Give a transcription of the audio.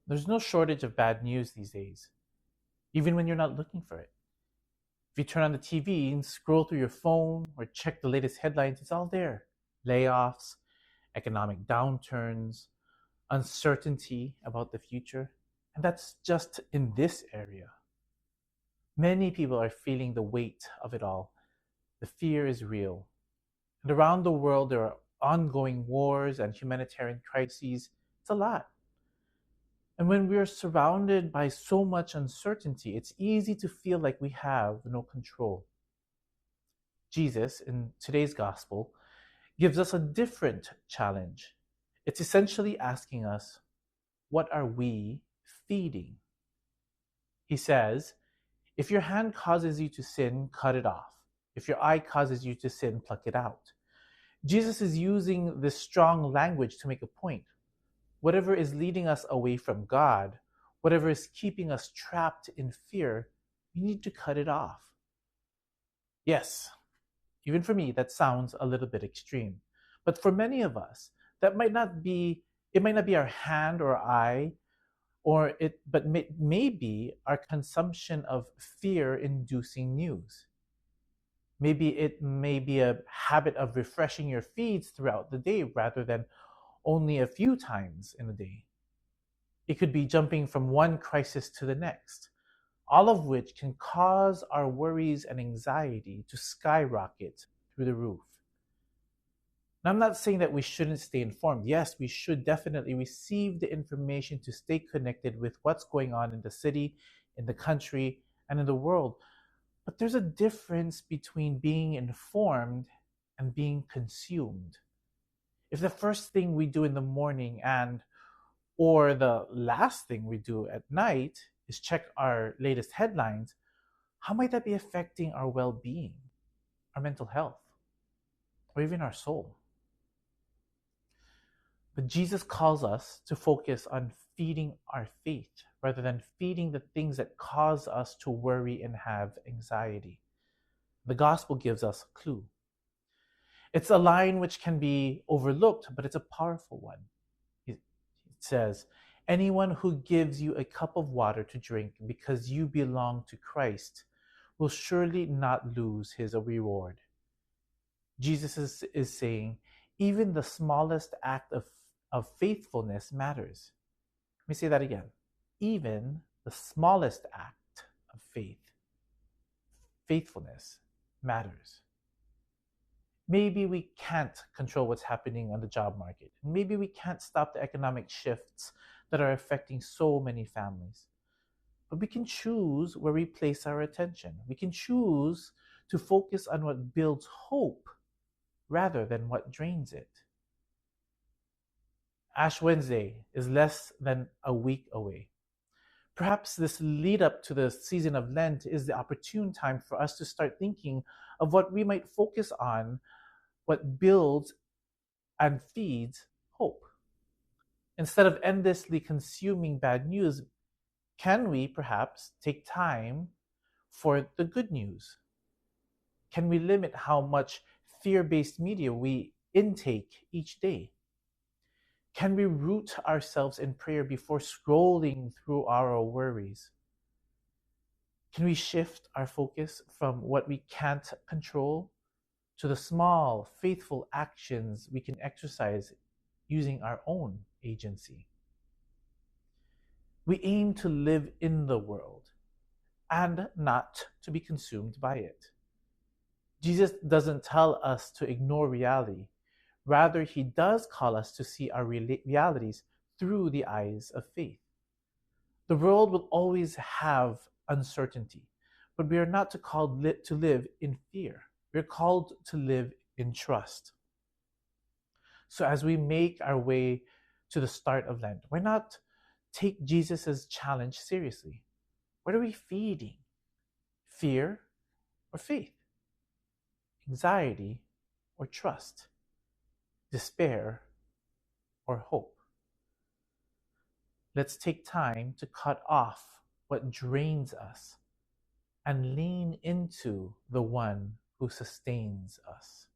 There's no shortage of bad news these days, even when you're not looking for it. If you turn on the TV and scroll through your phone or check the latest headlines, it's all there. Layoffs, economic downturns, uncertainty about the future. And that's just in this area. Many people are feeling the weight of it all. The fear is real. And around the world, there are ongoing wars and humanitarian crises. It's a lot. And when we are surrounded by so much uncertainty, it's easy to feel like we have no control. Jesus, in today's gospel, gives us a different challenge. It's essentially asking us, what are we feeding? He says, if your hand causes you to sin, cut it off. If your eye causes you to sin, pluck it out. Jesus is using this strong language to make a point. Whatever is leading us away from God, whatever is keeping us trapped in fear, we need to cut it off. Yes, even for me, that sounds a little bit extreme. But for many of us, it might not be our hand or eye, but may be our consumption of fear-inducing news. Maybe it may be a habit of refreshing your feeds throughout the day rather than only a few times in a day. It could be jumping from one crisis to the next, all of which can cause our worries and anxiety to skyrocket through the roof. Now, I'm not saying that we shouldn't stay informed. Yes, we should definitely receive the information to stay connected with what's going on in the city, in the country, and in the world. But there's a difference between being informed and being consumed. If the first thing we do in the morning or the last thing we do at night is check our latest headlines, how might that be affecting our well-being, our mental health, or even our soul? But Jesus calls us to focus on feeding our faith rather than feeding the things that cause us to worry and have anxiety. The gospel gives us a clue. It's a line which can be overlooked, but it's a powerful one. It says, anyone who gives you a cup of water to drink because you belong to Christ will surely not lose his reward. Jesus is saying, even the smallest act of faithfulness matters. Let me say that again. Even the smallest act of faithfulness matters. Maybe we can't control what's happening on the job market. Maybe we can't stop the economic shifts that are affecting so many families. But we can choose where we place our attention. We can choose to focus on what builds hope rather than what drains it. Ash Wednesday is less than a week away. Perhaps this lead up to the season of Lent is the opportune time for us to start thinking of what we might focus on, what builds and feeds hope. Instead of endlessly consuming bad news, can we perhaps take time for the good news? Can we limit how much fear-based media we intake each day? Can we root ourselves in prayer before scrolling through our worries? Can we shift our focus from what we can't control to the small, faithful actions we can exercise using our own agency? We aim to live in the world and not to be consumed by it. Jesus doesn't tell us to ignore reality. Rather, he does call us to see our realities through the eyes of faith. The world will always have uncertainty, but we are not called to live in fear. We're called to live in trust. So as we make our way to the start of Lent, why not take Jesus' challenge seriously? What are we feeding? Fear or faith? Anxiety or trust? Despair or hope? Let's take time to cut off what drains us and lean into the one who sustains us.